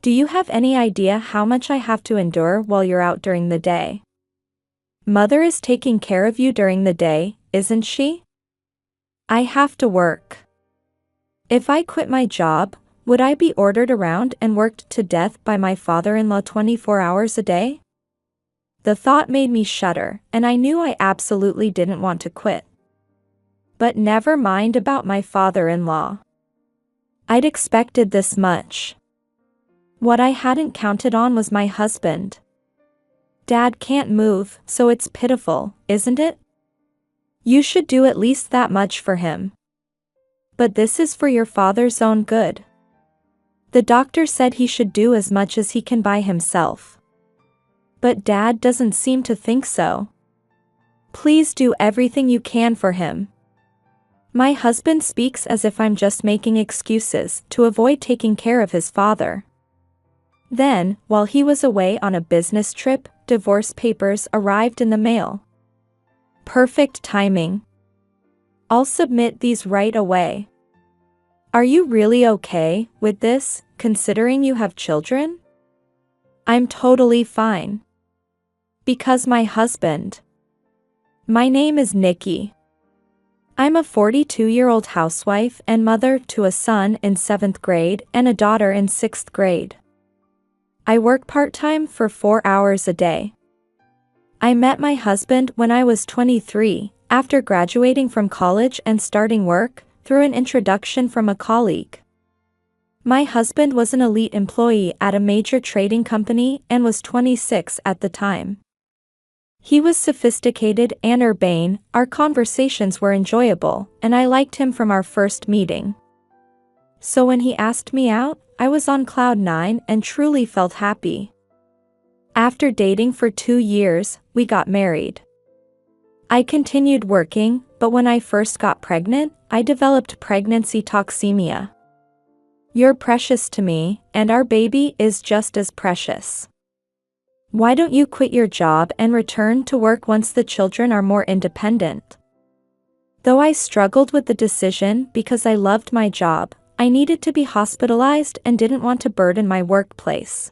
Do you have any idea how much I have to endure while you're out during the day? Mother is taking care of you during the day, isn't she? I have to work. If I quit my job, would I be ordered around and worked to death by my father-in-law 24 hours a day? The thought made me shudder, and I knew I absolutely didn't want to quit. But never mind about my father-in-law. I'd expected this much. What I hadn't counted on was my husband. Dad can't move, so it's pitiful, isn't it? You should do at least that much for him. But this is for your father's own good. The doctor said he should do as much as he can by himself. But Dad doesn't seem to think so. Please do everything you can for him. My husband speaks as if I'm just making excuses to avoid taking care of his father. Then, while he was away on a business trip, divorce papers arrived in the mail. Perfect timing. I'll submit these right away. Are you really okay with this, considering you have children? I'm totally fine. Because my husband. My name is Nikki. I'm a 42-year-old housewife and mother to a son in 7th grade and a daughter in 6th grade. I work part-time for 4 hours a day. I met my husband when I was 23, after graduating from college and starting work, through an introduction from a colleague. My husband was an elite employee at a major trading company and was 26 at the time. He was sophisticated and urbane, our conversations were enjoyable, and I liked him from our first meeting. So when he asked me out, I was on cloud 9 and truly felt happy. After dating for 2 years, we got married. I continued working, but when I first got pregnant, I developed pregnancy toxemia. You're precious to me, and our baby is just as precious. Why don't you quit your job and return to work once the children are more independent? Though I struggled with the decision because I loved my job, I needed to be hospitalized and didn't want to burden my workplace.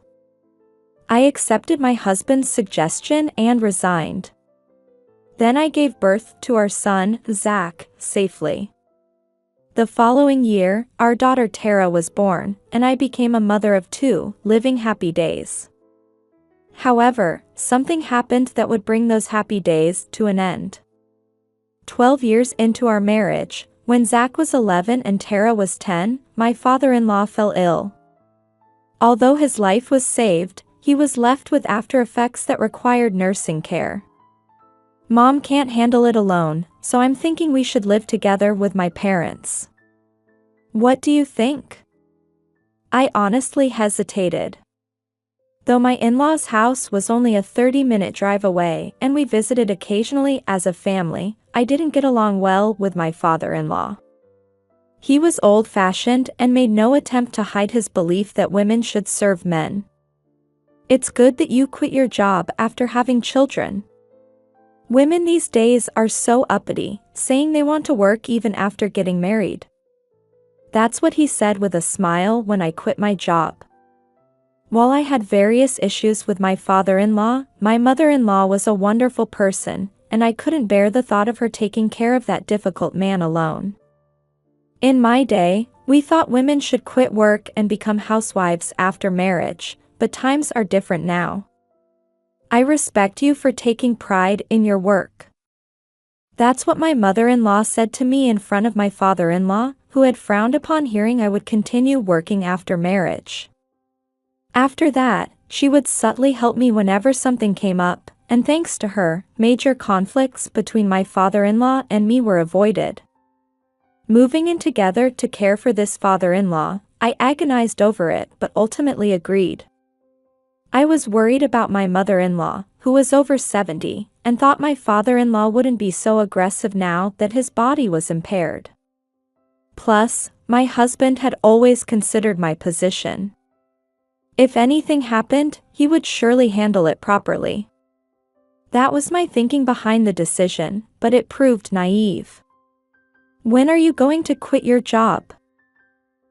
I accepted my husband's suggestion and resigned. Then I gave birth to our son, Zach, safely. The following year, our daughter Tara was born, and I became a mother of 2, living happy days. However, something happened that would bring those happy days to an end. 12 years into our marriage, when Zach was 11 and Tara was 10, my father-in-law fell ill. Although his life was saved, he was left with after effects that required nursing care. Mom can't handle it alone, so I'm thinking we should live together with my parents. What do you think? I honestly hesitated. Though my in-laws' house was only a 30-minute drive away and we visited occasionally as a family, I didn't get along well with my father-in-law. He was old-fashioned and made no attempt to hide his belief that women should serve men. It's good that you quit your job after having children. Women these days are so uppity, saying they want to work even after getting married. That's what he said with a smile when I quit my job. While I had various issues with my father-in-law, my mother-in-law was a wonderful person, and I couldn't bear the thought of her taking care of that difficult man alone. In my day, we thought women should quit work and become housewives after marriage, but times are different now. I respect you for taking pride in your work. That's what my mother-in-law said to me in front of my father-in-law, who had frowned upon hearing I would continue working after marriage. After that, she would subtly help me whenever something came up, and thanks to her, major conflicts between my father-in-law and me were avoided. Moving in together to care for this father-in-law, I agonized over it but ultimately agreed. I was worried about my mother-in-law, who was over 70, and thought my father-in-law wouldn't be so aggressive now that his body was impaired. Plus, my husband had always considered my position. If anything happened, he would surely handle it properly. That was my thinking behind the decision, but it proved naive. When are you going to quit your job?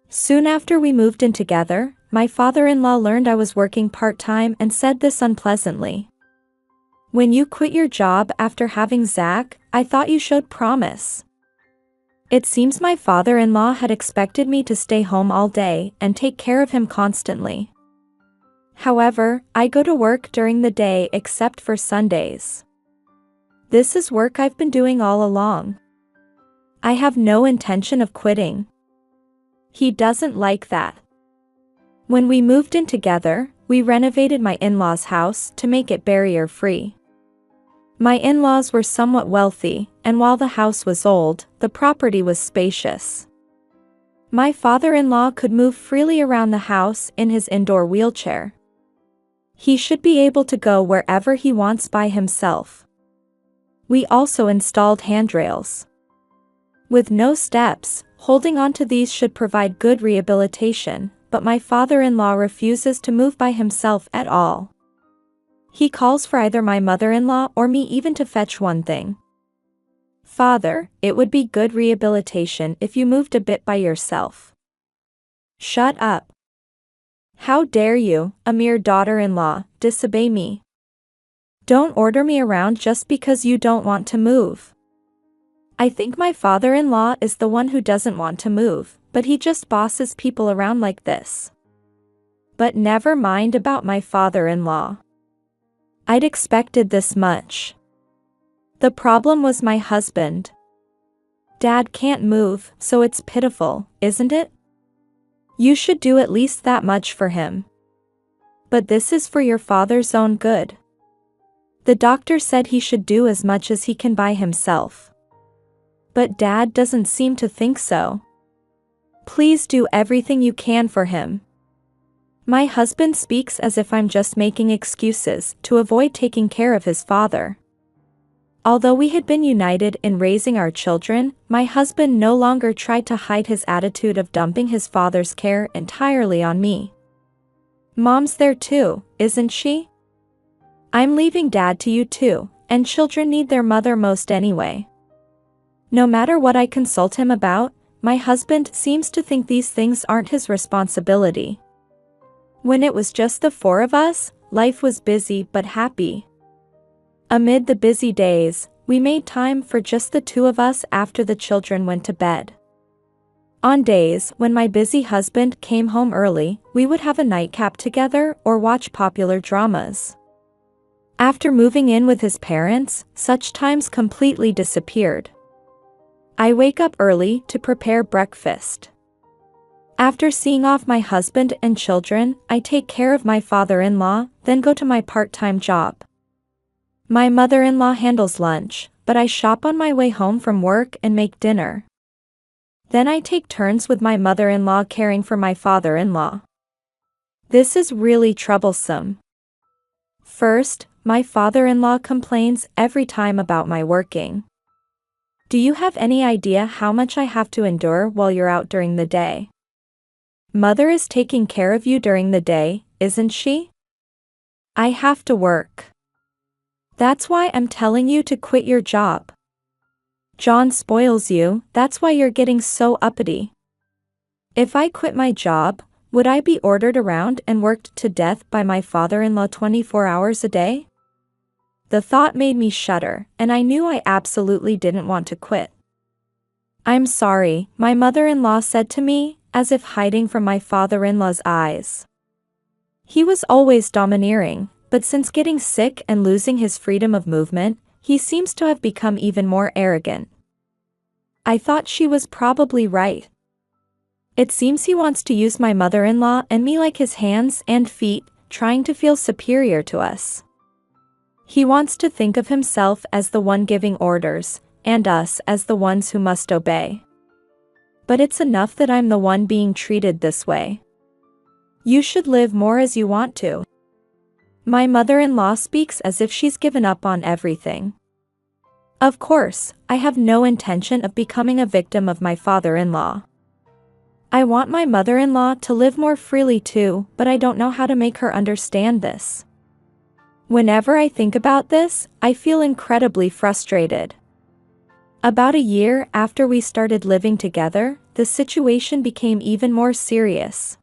Soon after we moved in together, my father-in-law learned I was working part-time and said this unpleasantly. "When you quit your job after having Zach, I thought you showed promise." It seems my father-in-law had expected me to stay home all day and take care of him constantly. However, I go to work during the day except for Sundays. This is work I've been doing all along. I have no intention of quitting. He doesn't like that. When we moved in together, we renovated my in-laws' house to make it barrier-free. My in-laws were somewhat wealthy, and while the house was old, the property was spacious. My father-in-law could move freely around the house in his indoor wheelchair. He should be able to go wherever he wants by himself. We also installed handrails. With no steps, holding onto these should provide good rehabilitation, but my father-in-law refuses to move by himself at all. He calls for either my mother-in-law or me even to fetch one thing. "Father, it would be good rehabilitation if you moved a bit by yourself." Shut up. How dare you, a mere daughter-in-law, disobey me? Don't order me around just because you don't want to move. I think my father-in-law is the one who doesn't want to move, but he just bosses people around like this. But never mind about my father-in-law. I'd expected this much. The problem was my husband. Dad can't move, so it's pitiful, isn't it? You should do at least that much for him. But this is for your father's own good. The doctor said he should do as much as he can by himself. But Dad doesn't seem to think so. Please do everything you can for him. My husband speaks as if I'm just making excuses to avoid taking care of his father. Although we had been united in raising our children, my husband no longer tried to hide his attitude of dumping his father's care entirely on me. Mom's there too, isn't she? I'm leaving Dad to you too, and children need their mother most anyway. No matter what I consult him about, my husband seems to think these things aren't his responsibility. When it was just the four of us, life was busy but happy. Amid the busy days, we made time for just the two of us after the children went to bed. On days when my busy husband came home early, we would have a nightcap together or watch popular dramas. After moving in with his parents, such times completely disappeared. I wake up early to prepare breakfast. After seeing off my husband and children, I take care of my father-in-law, then go to my part-time job. My mother-in-law handles lunch, but I shop on my way home from work and make dinner. Then I take turns with my mother-in-law caring for my father-in-law. This is really troublesome. First, my father-in-law complains every time about my working. Do you have any idea how much I have to endure while you're out during the day? Mother is taking care of you during the day, isn't she? I have to work. That's why I'm telling you to quit your job. John spoils you, that's why you're getting so uppity. If I quit my job, would I be ordered around and worked to death by my father-in-law 24 hours a day? The thought made me shudder, and I knew I absolutely didn't want to quit. "I'm sorry," my mother-in-law said to me, as if hiding from my father-in-law's eyes. He was always domineering, but since getting sick and losing his freedom of movement, he seems to have become even more arrogant. I thought she was probably right. It seems he wants to use my mother-in-law and me like his hands and feet, trying to feel superior to us. He wants to think of himself as the one giving orders, and us as the ones who must obey. But it's enough that I'm the one being treated this way. You should live more as you want to. My mother-in-law speaks as if she's given up on everything. Of course, I have no intention of becoming a victim of my father-in-law. I want my mother-in-law to live more freely too, but I don't know how to make her understand this. Whenever I think about this, I feel incredibly frustrated. About a year after we started living together, the situation became even more serious.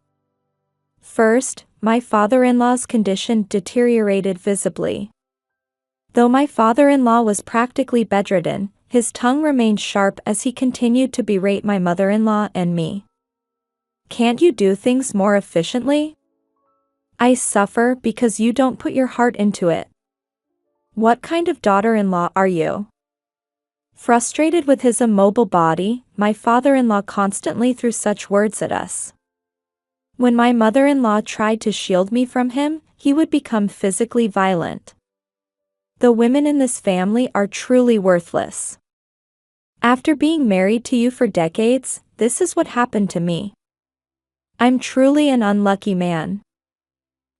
First, my father-in-law's condition deteriorated visibly. Though my father-in-law was practically bedridden, his tongue remained sharp as he continued to berate my mother-in-law and me. "Can't you do things more efficiently? I suffer because you don't put your heart into it. What kind of daughter-in-law are you?" Frustrated with his immobile body, my father-in-law constantly threw such words at us. When my mother-in-law tried to shield me from him, he would become physically violent. The women in this family are truly worthless. After being married to you for decades, this is what happened to me. I'm truly an unlucky man.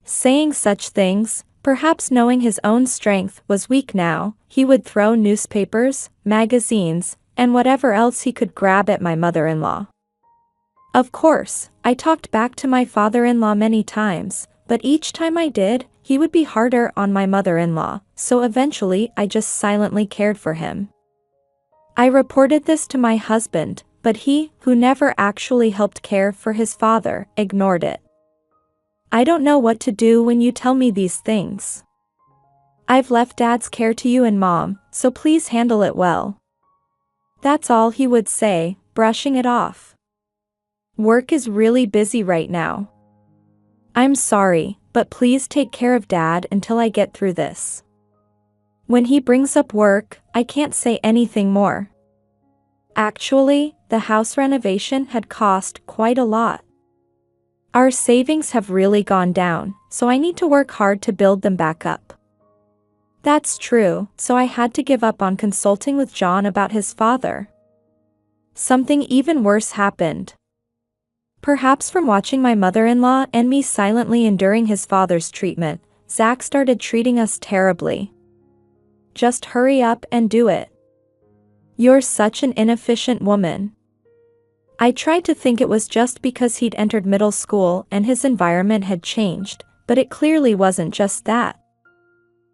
Saying such things, perhaps knowing his own strength was weak now, he would throw newspapers, magazines, and whatever else he could grab at my mother-in-law. Of course, I talked back to my father-in-law many times, but each time I did, he would be harder on my mother-in-law, so eventually I just silently cared for him. I reported this to my husband, but he, who never actually helped care for his father, ignored it. "I don't know what to do when you tell me these things. I've left Dad's care to you and Mom, so please handle it well." That's all he would say, brushing it off. "Work is really busy right now. I'm sorry, but please take care of Dad until I get through this." When he brings up work, I can't say anything more. Actually, the house renovation had cost quite a lot. Our savings have really gone down, so I need to work hard to build them back up. That's true, so I had to give up on consulting with John about his father. Something even worse happened. Perhaps from watching my mother-in-law and me silently enduring his father's treatment, Zach started treating us terribly. "Just hurry up and do it. You're such an inefficient woman." I tried to think it was just because he'd entered middle school and his environment had changed, but it clearly wasn't just that.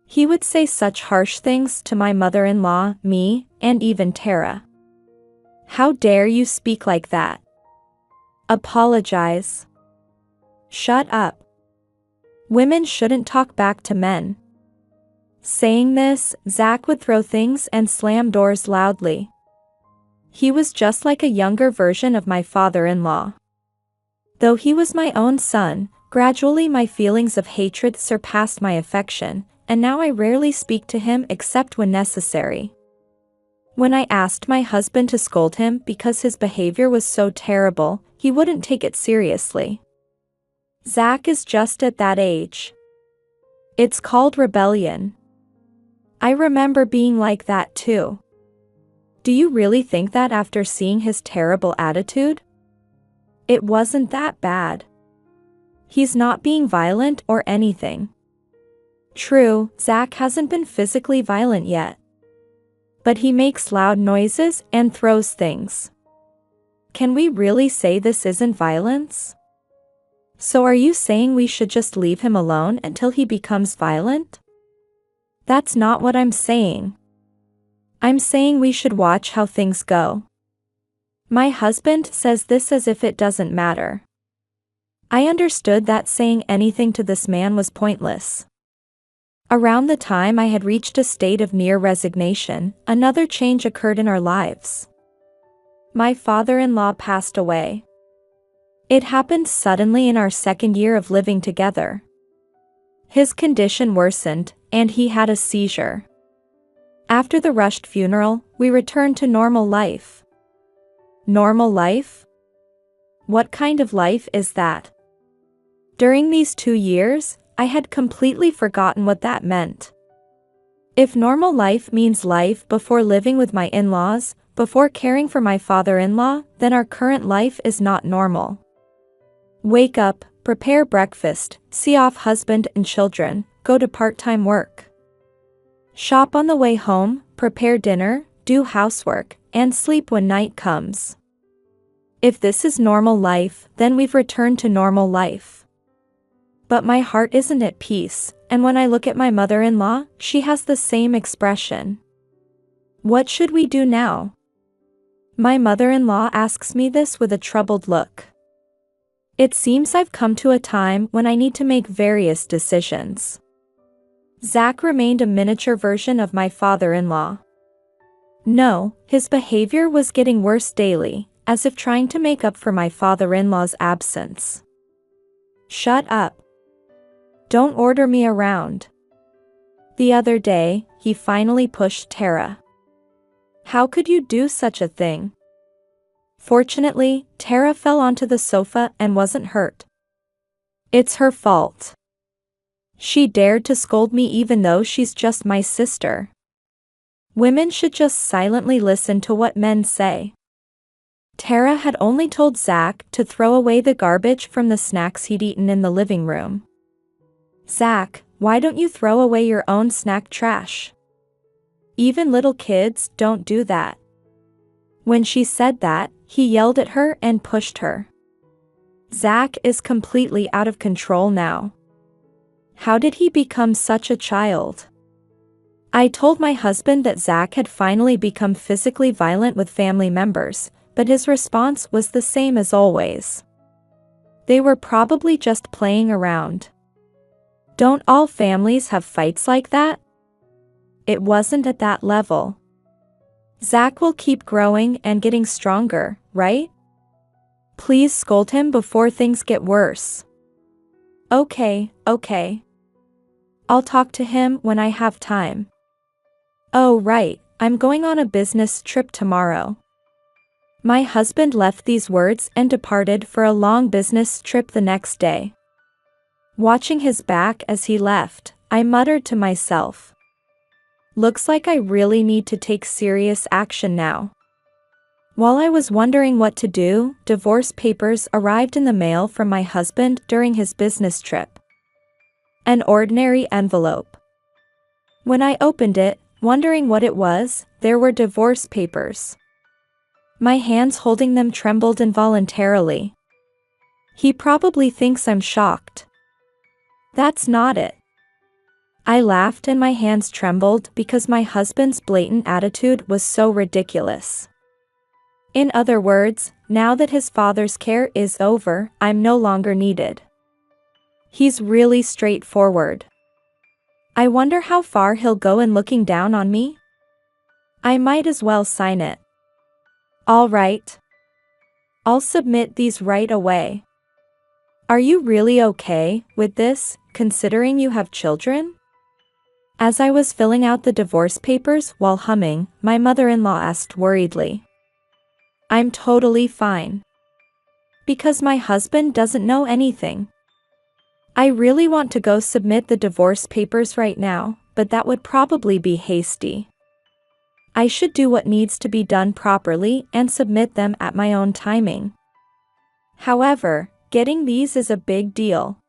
He would say such harsh things to my mother-in-law, me, and even Tara. "How dare you speak like that? Apologize. Shut up. Women shouldn't talk back to men." Saying this, Zach would throw things and slam doors loudly. He was just like a younger version of my father-in-law. Though he was my own son, gradually my feelings of hatred surpassed my affection, and now I rarely speak to him except when necessary. When I asked my husband to scold him because his behavior was so terrible, he wouldn't take it seriously. Zach is just at that age. It's called rebellion. I remember being like that too. Do you really think that after seeing his terrible attitude? It wasn't that bad. He's not being violent or anything. True, Zach hasn't been physically violent yet. But he makes loud noises and throws things. Can we really say this isn't violence? So are you saying we should just leave him alone until he becomes violent? That's not what I'm saying. I'm saying we should watch how things go. My husband says this as if it doesn't matter. I understood that saying anything to this man was pointless. Around the time I had reached a state of near resignation, another change occurred in our lives. My father-in-law passed away. It happened suddenly in our second year of living together. His condition worsened, and he had a seizure. After the rushed funeral, we returned to normal life. Normal life? What kind of life is that? During these 2 years, I had completely forgotten what that meant. If normal life means life before living with my in-laws, before caring for my father-in-law, then our current life is not normal. Wake up, prepare breakfast, see off husband and children, go to part-time work. Shop on the way home, prepare dinner, do housework, and sleep when night comes. If this is normal life, then we've returned to normal life. But my heart isn't at peace, and when I look at my mother-in-law, she has the same expression. What should we do now? My mother-in-law asks me this with a troubled look. It seems I've come to a time when I need to make various decisions. Zach remained a miniature version of my father-in-law. No, his behavior was getting worse daily, as if trying to make up for my father-in-law's absence. Shut up. Don't order me around. The other day, he finally pushed Tara. How could you do such a thing? Fortunately, Tara fell onto the sofa and wasn't hurt. It's her fault. She dared to scold me even though she's just my sister. Women should just silently listen to what men say. Tara had only told Zach to throw away the garbage from the snacks he'd eaten in the living room. Zach, why don't you throw away your own snack trash? Even little kids don't do that. When she said that, he yelled at her and pushed her. Zach is completely out of control now. How did he become such a child? I told my husband that Zach had finally become physically violent with family members, but his response was the same as always. They were probably just playing around. Don't all families have fights like that? It wasn't at that level. Zach will keep growing and getting stronger, right? Please scold him before things get worse. Okay. I'll talk to him when I have time. Oh right, I'm going on a business trip tomorrow. My husband left these words and departed for a long business trip the next day. Watching his back as he left, I muttered to myself. Looks like I really need to take serious action now. While I was wondering what to do, divorce papers arrived in the mail from my husband during his business trip. An ordinary envelope. When I opened it, wondering what it was, there were divorce papers. My hands holding them trembled involuntarily. He probably thinks I'm shocked. That's not it. I laughed and my hands trembled because my husband's blatant attitude was so ridiculous. In other words, now that his father's care is over, I'm no longer needed. He's really straightforward. I wonder how far he'll go in looking down on me? I might as well sign it. All right. I'll submit these right away. Are you really okay with this, considering you have children? As I was filling out the divorce papers while humming, my mother-in-law asked worriedly. I'm totally fine. Because my husband doesn't know anything. I really want to go submit the divorce papers right now, but that would probably be hasty. I should do what needs to be done properly and submit them at my own timing. However, getting these is a big deal.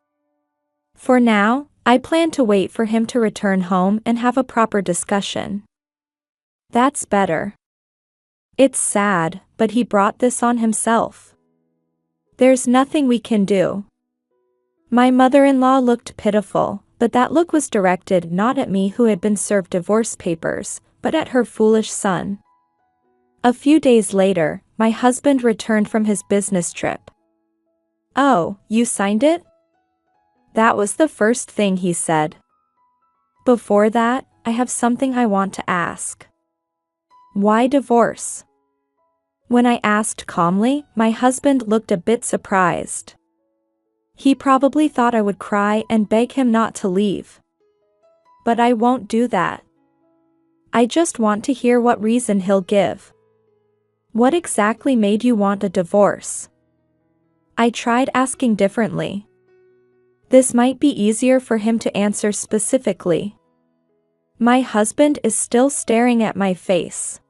For now, I plan to wait for him to return home and have a proper discussion. That's better. It's sad, but he brought this on himself. There's nothing we can do. My mother-in-law looked pitiful, but that look was directed not at me who had been served divorce papers, but at her foolish son. A few days later, my husband returned from his business trip. Oh, you signed it? That was the first thing he said. Before that, I have something I want to ask. Why divorce? When I asked calmly, my husband looked a bit surprised. He probably thought I would cry and beg him not to leave. But I won't do that. I just want to hear what reason he'll give. What exactly made you want a divorce? I tried asking differently. This might be easier for him to answer specifically. My husband is still staring at my face.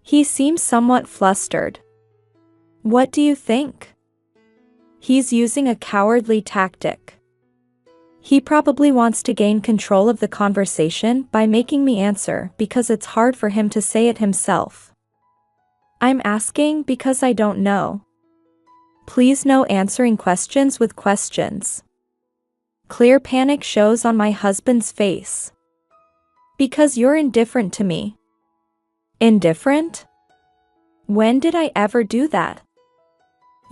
He seems somewhat flustered. What do you think? He's using a cowardly tactic. He probably wants to gain control of the conversation by making me answer because it's hard for him to say it himself. I'm asking because I don't know. Please no answering questions with questions. Clear panic shows on my husband's face. Because you're indifferent to me. Indifferent? When did I ever do that?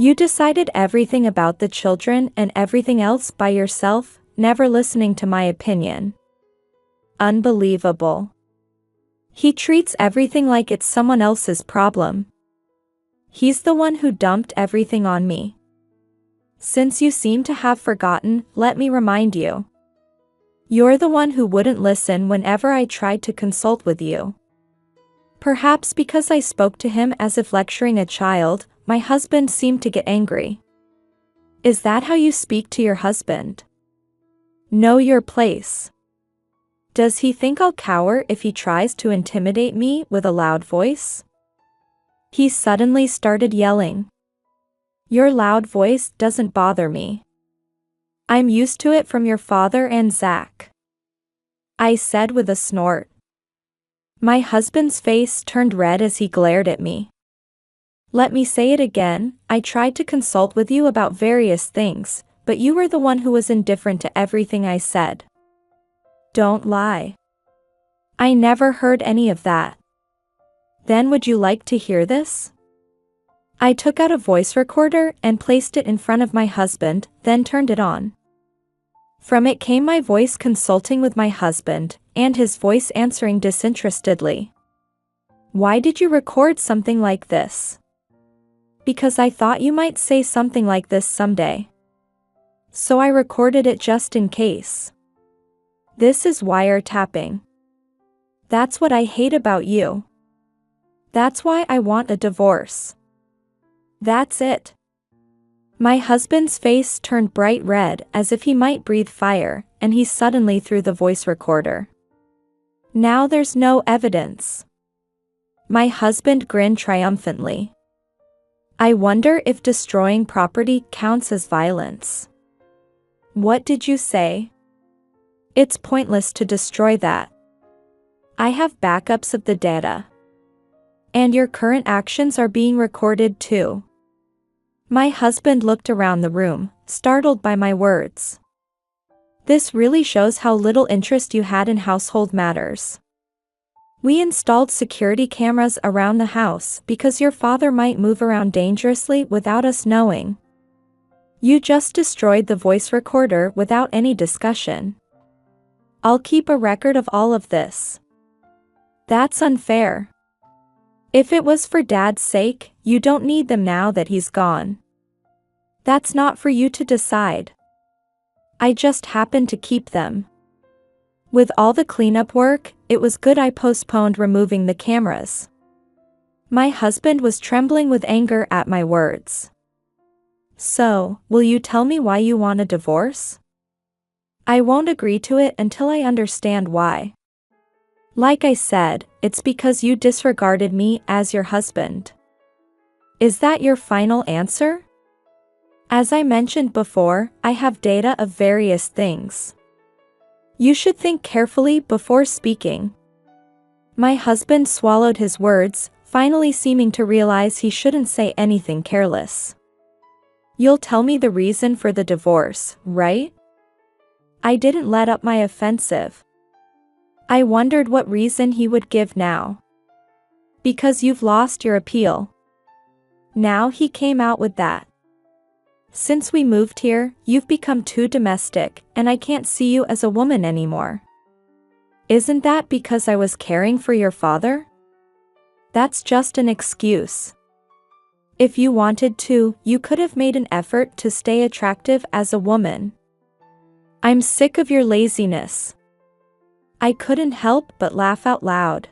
You decided everything about the children and everything else by yourself, never listening to my opinion. Unbelievable. He treats everything like it's someone else's problem. He's the one who dumped everything on me. Since you seem to have forgotten, let me remind you. You're the one who wouldn't listen whenever I tried to consult with you. Perhaps because I spoke to him as if lecturing a child, my husband seemed to get angry. Is that how you speak to your husband? Know your place. Does he think I'll cower if he tries to intimidate me with a loud voice? He suddenly started yelling. Your loud voice doesn't bother me. I'm used to it from your father and Zach. I said with a snort. My husband's face turned red as he glared at me. Let me say it again, I tried to consult with you about various things, but you were the one who was indifferent to everything I said. Don't lie. I never heard any of that. Then would you like to hear this? I took out a voice recorder and placed it in front of my husband, then turned it on. From it came my voice consulting with my husband, and his voice answering disinterestedly. Why did you record something like this? Because I thought you might say something like this someday. So I recorded it just in case. This is wiretapping. That's what I hate about you. That's why I want a divorce. That's it. My husband's face turned bright red as if he might breathe fire, and he suddenly threw the voice recorder. Now there's no evidence. My husband grinned triumphantly. I wonder if destroying property counts as violence. What did you say? It's pointless to destroy that. I have backups of the data. And your current actions are being recorded too. My husband looked around the room, startled by my words. This really shows how little interest you had in household matters. We installed security cameras around the house because your father might move around dangerously without us knowing. You just destroyed the voice recorder without any discussion. I'll keep a record of all of this. That's unfair. If it was for Dad's sake, you don't need them now that he's gone. That's not for you to decide. I just happen to keep them. With all the cleanup work, it was good I postponed removing the cameras. My husband was trembling with anger at my words. So, will you tell me why you want a divorce? I won't agree to it until I understand why. Like I said, it's because you disregarded me as your husband. Is that your final answer? As I mentioned before, I have data of various things. You should think carefully before speaking. My husband swallowed his words, finally seeming to realize he shouldn't say anything careless. You'll tell me the reason for the divorce, right? I didn't let up my offensive. I wondered what reason he would give now. Because you've lost your appeal. Now he came out with that. Since we moved here, you've become too domestic, and I can't see you as a woman anymore. Isn't that because I was caring for your father? That's just an excuse. If you wanted to, you could have made an effort to stay attractive as a woman. I'm sick of your laziness. I couldn't help but laugh out loud.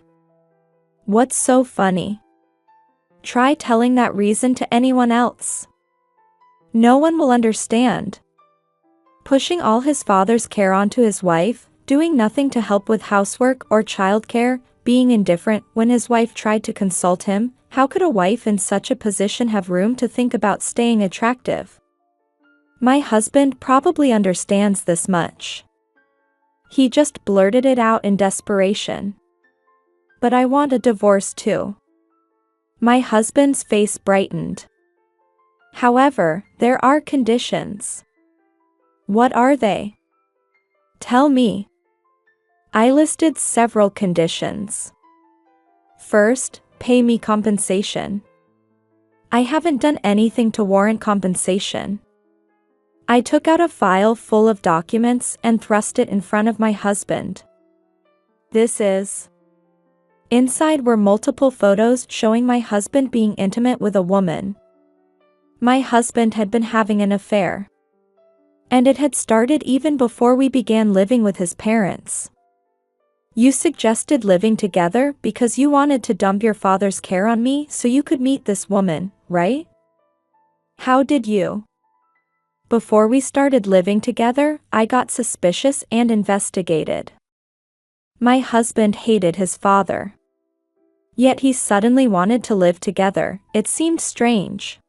What's so funny? Try telling that reason to anyone else. No one will understand. Pushing all his father's care onto his wife, doing nothing to help with housework or childcare, being indifferent when his wife tried to consult him, how could a wife in such a position have room to think about staying attractive? My husband probably understands this much. He just blurted it out in desperation. But I want a divorce too. My husband's face brightened. However, there are conditions. What are they? Tell me. I listed several conditions. First, pay me compensation. I haven't done anything to warrant compensation. I took out a file full of documents and thrust it in front of my husband. This is. Inside were multiple photos showing my husband being intimate with a woman. My husband had been having an affair. And it had started even before we began living with his parents. You suggested living together because you wanted to dump your father's care on me so you could meet this woman, right? How did you? Before we started living together, I got suspicious and investigated. My husband hated his father. Yet he suddenly wanted to live together. It seemed strange.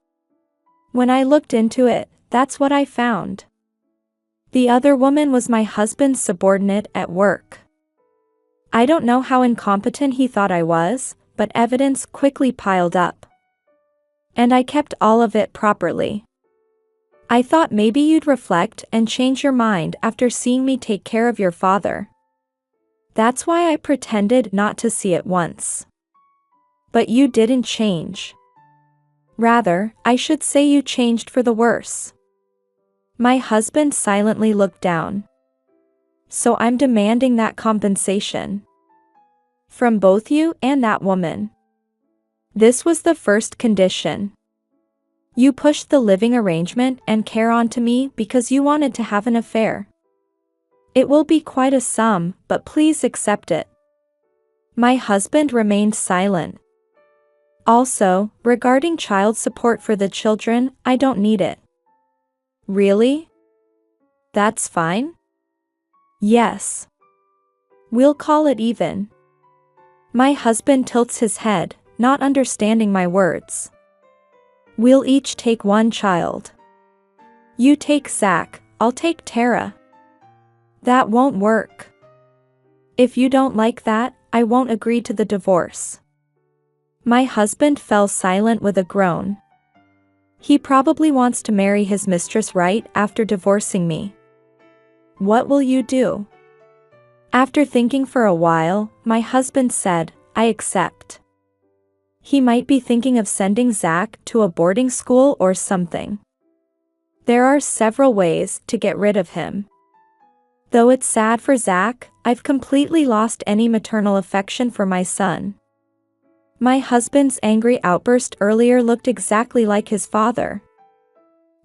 When I looked into it, that's what I found. The other woman was my husband's subordinate at work. I don't know how incompetent he thought I was, but evidence quickly piled up. And I kept all of it properly. I thought maybe you'd reflect and change your mind after seeing me take care of your father. That's why I pretended not to see it once. But you didn't change. Rather, I should say you changed for the worse. My husband silently looked down. So I'm demanding that compensation. From both you and that woman. This was the first condition. You pushed the living arrangement and care onto me because you wanted to have an affair. It will be quite a sum, but please accept it. My husband remained silent. Also, regarding child support for the children, I don't need it. Really? That's fine? Yes. We'll call it even. My husband tilts his head, not understanding my words. We'll each take one child. You take Zach, I'll take Tara. That won't work. If you don't like that, I won't agree to the divorce. My husband fell silent with a groan. He probably wants to marry his mistress right after divorcing me. What will you do? After thinking for a while, my husband said, I accept. He might be thinking of sending Zach to a boarding school or something. There are several ways to get rid of him. Though it's sad for Zach, I've completely lost any maternal affection for my son. My husband's angry outburst earlier looked exactly like his father.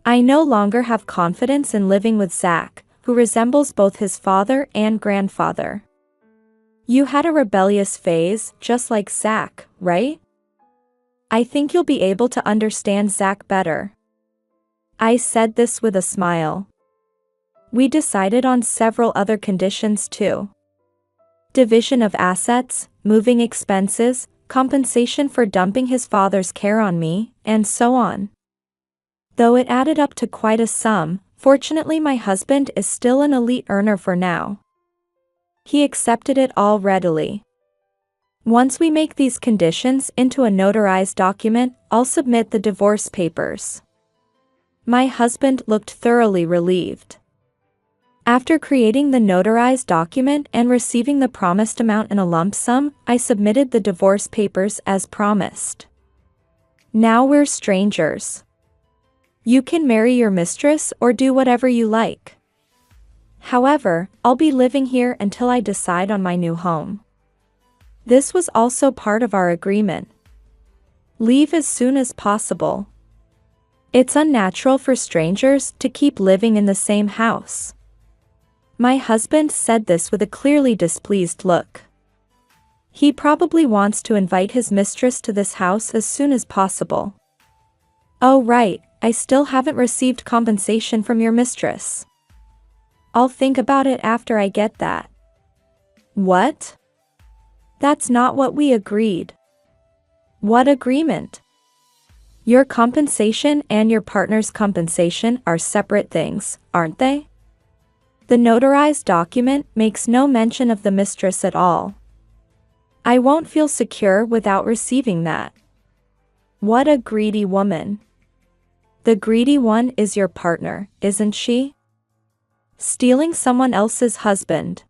I no longer have confidence in living with Zach, who resembles both his father and grandfather. You had a rebellious phase, just like Zach, right? I think you'll be able to understand Zach better. I said this with a smile. We decided on several other conditions too. Division of assets, moving expenses, compensation for dumping his father's care on me, and so on. Though it added up to quite a sum, fortunately my husband is still an elite earner for now. He accepted it all readily. Once we make these conditions into a notarized document, I'll submit the divorce papers. My husband looked thoroughly relieved. After creating the notarized document and receiving the promised amount in a lump sum, I submitted the divorce papers as promised. Now we're strangers. You can marry your mistress or do whatever you like. However, I'll be living here until I decide on my new home. This was also part of our agreement. Leave as soon as possible. It's unnatural for strangers to keep living in the same house. My husband said this with a clearly displeased look. He probably wants to invite his mistress to this house as soon as possible. Oh right, I still haven't received compensation from your mistress. I'll think about it after I get that. What? That's not what we agreed. What agreement? Your compensation and your partner's compensation are separate things, aren't they? The notarized document makes no mention of the mistress at all. I won't feel secure without receiving that. What a greedy woman. The greedy one is your partner, isn't she? Stealing someone else's husband.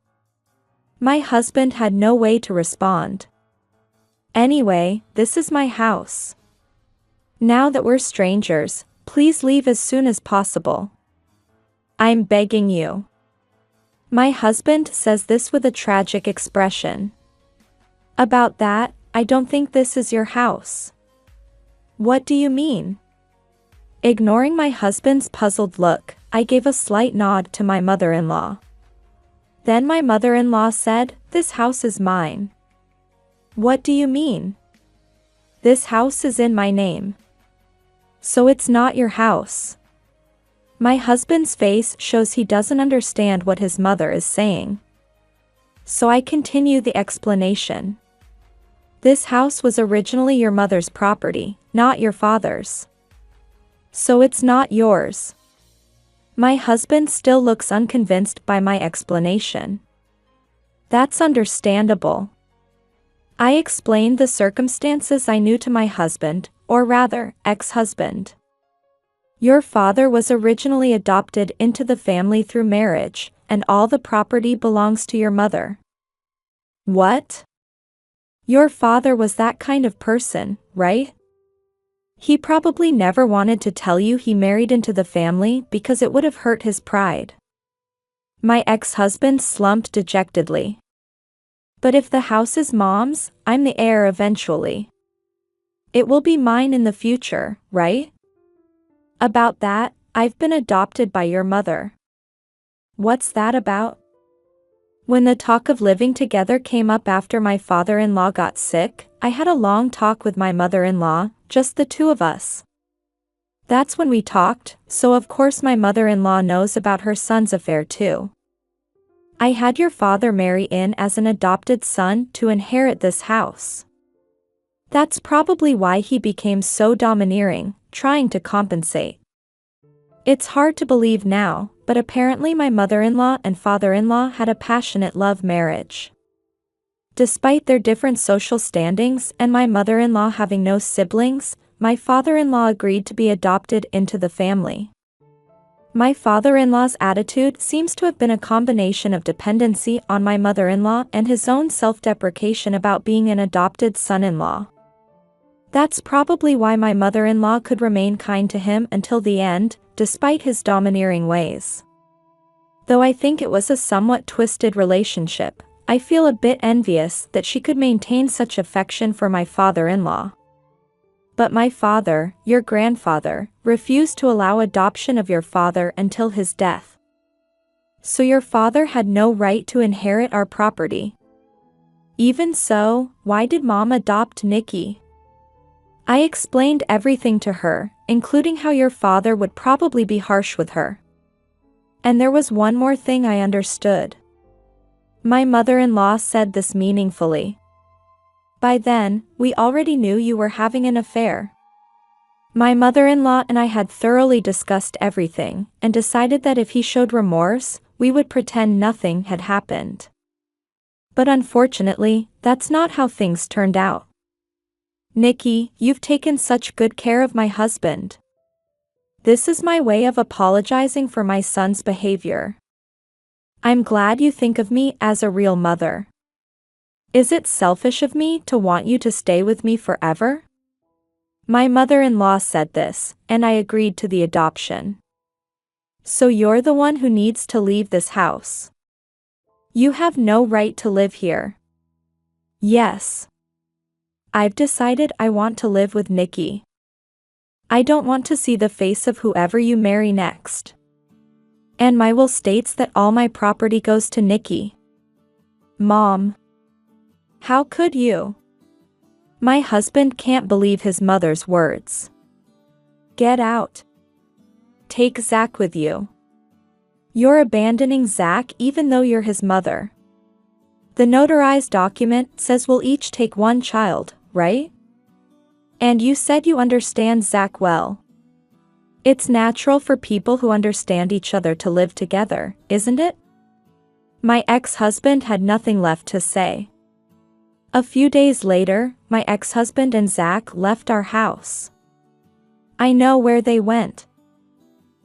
My husband had no way to respond. Anyway, this is my house. Now that we're strangers, please leave as soon as possible. I'm begging you. My husband says this with a tragic expression. About that, I don't think this is your house. What do you mean? Ignoring my husband's puzzled look, I gave a slight nod to my mother-in-law. Then my mother-in-law said, "This house is mine." What do you mean? This house is in my name. So it's not your house. My husband's face shows he doesn't understand what his mother is saying. So I continue the explanation. This house was originally your mother's property, not your father's. So it's not yours. My husband still looks unconvinced by my explanation. That's understandable. I explained the circumstances I knew to my husband, or rather, ex-husband. Your father was originally adopted into the family through marriage, and all the property belongs to your mother. What? Your father was that kind of person, right? He probably never wanted to tell you he married into the family because it would have hurt his pride. My ex-husband slumped dejectedly. But if the house is Mom's, I'm the heir eventually. It will be mine in the future, right? About that, I've been adopted by your mother. What's that about? When the talk of living together came up after my father-in-law got sick, I had a long talk with my mother-in-law, just the two of us. That's when we talked, so of course my mother-in-law knows about her son's affair too. I had your father marry in as an adopted son to inherit this house. That's probably why he became so domineering, trying to compensate. It's hard to believe now, but apparently my mother-in-law and father-in-law had a passionate love marriage. Despite their different social standings and my mother-in-law having no siblings, my father-in-law agreed to be adopted into the family. My father-in-law's attitude seems to have been a combination of dependency on my mother-in-law and his own self-deprecation about being an adopted son-in-law. That's probably why my mother-in-law could remain kind to him until the end, despite his domineering ways. Though I think it was a somewhat twisted relationship, I feel a bit envious that she could maintain such affection for my father-in-law. But my father, your grandfather, refused to allow adoption of your father until his death. So your father had no right to inherit our property. Even so, why did Mom adopt Nikki? I explained everything to her, including how your father would probably be harsh with her. And there was one more thing I understood. My mother-in-law said this meaningfully. By then, we already knew you were having an affair. My mother-in-law and I had thoroughly discussed everything, and decided that if he showed remorse, we would pretend nothing had happened. But unfortunately, that's not how things turned out. Nikki, you've taken such good care of my husband. This is my way of apologizing for my son's behavior. I'm glad you think of me as a real mother. Is it selfish of me to want you to stay with me forever? My mother-in-law said this, and I agreed to the adoption. So you're the one who needs to leave this house. You have no right to live here. Yes. I've decided I want to live with Nikki. I don't want to see the face of whoever you marry next. And my will states that all my property goes to Nikki. Mom. How could you? My husband can't believe his mother's words. Get out. Take Zach with you. You're abandoning Zach even though you're his mother. The notarized document says we'll each take one child, right? And you said you understand Zach well. It's natural for people who understand each other to live together, isn't it? My ex-husband had nothing left to say. A few days later, my ex-husband and Zach left our house. I know where they went.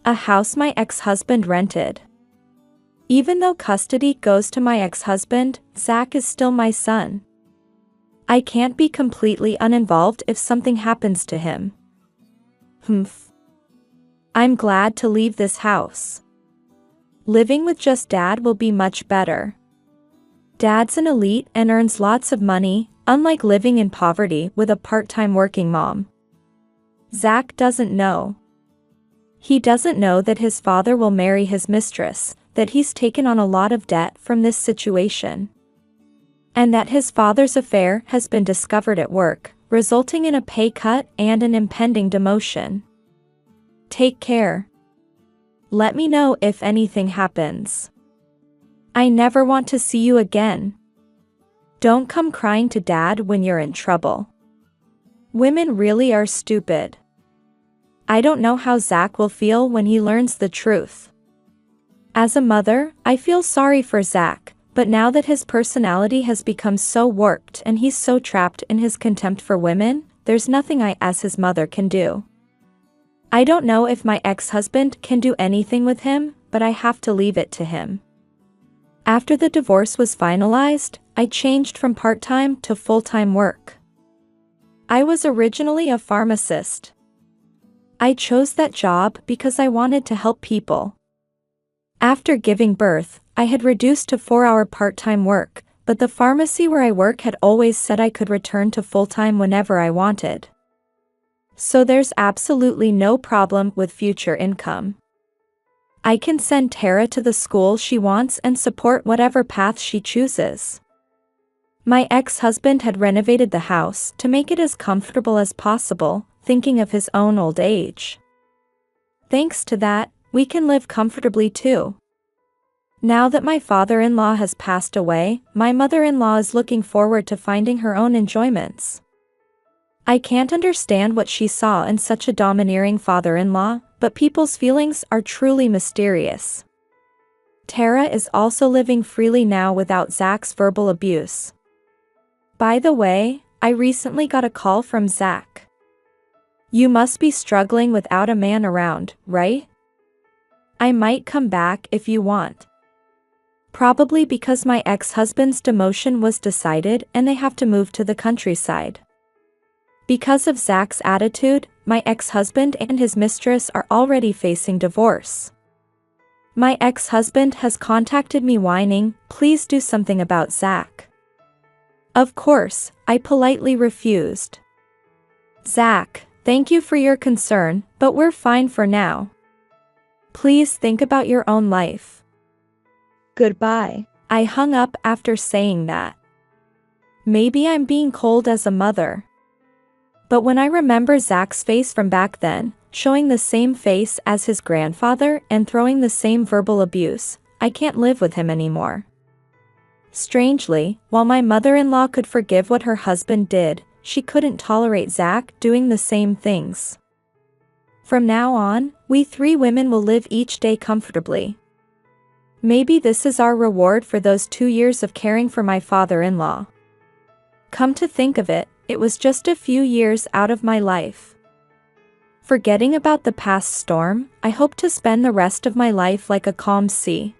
A house my ex-husband rented. Even though custody goes to my ex-husband, Zach is still my son. I can't be completely uninvolved if something happens to him. Humph. I'm glad to leave this house. Living with just Dad will be much better. Dad's an elite and earns lots of money, unlike living in poverty with a part-time working mom. Zach doesn't know. He doesn't know that his father will marry his mistress, that he's taken on a lot of debt from this situation, and that his father's affair has been discovered at work, resulting in a pay cut and an impending demotion. Take care. Let me know if anything happens. I never want to see you again. Don't come crying to Dad when you're in trouble. Women really are stupid. I don't know how Zach will feel when he learns the truth. As a mother, I feel sorry for Zach, but now that his personality has become so warped and he's so trapped in his contempt for women, there's nothing I as his mother can do. I don't know if my ex-husband can do anything with him, but I have to leave it to him. After the divorce was finalized, I changed from part-time to full-time work. I was originally a pharmacist. I chose that job because I wanted to help people. After giving birth, I had reduced to 4-hour part-time work, but the pharmacy where I work had always said I could return to full-time whenever I wanted. So there's absolutely no problem with future income. I can send Tara to the school she wants and support whatever path she chooses. My ex-husband had renovated the house to make it as comfortable as possible, thinking of his own old age. Thanks to that, we can live comfortably too. Now that my father-in-law has passed away, my mother-in-law is looking forward to finding her own enjoyments. I can't understand what she saw in such a domineering father-in-law, but people's feelings are truly mysterious. Tara is also living freely now without Zach's verbal abuse. By the way, I recently got a call from Zach. You must be struggling without a man around, right? I might come back if you want. Probably because my ex-husband's demotion was decided and they have to move to the countryside. Because of Zach's attitude, my ex-husband and his mistress are already facing divorce. My ex-husband has contacted me whining, please do something about Zach. Of course, I politely refused. Zach, thank you for your concern, but we're fine for now. Please think about your own life. Goodbye. I hung up after saying that. Maybe I'm being cold as a mother. But when I remember Zach's face from back then, showing the same face as his grandfather and throwing the same verbal abuse, I can't live with him anymore. Strangely, while my mother-in-law could forgive what her husband did, she couldn't tolerate Zach doing the same things. From now on, we 3 women will live each day comfortably. Maybe this is our reward for those 2 years of caring for my father-in-law. Come to think of it, it was just a few years out of my life. Forgetting about the past storm, I hope to spend the rest of my life like a calm sea.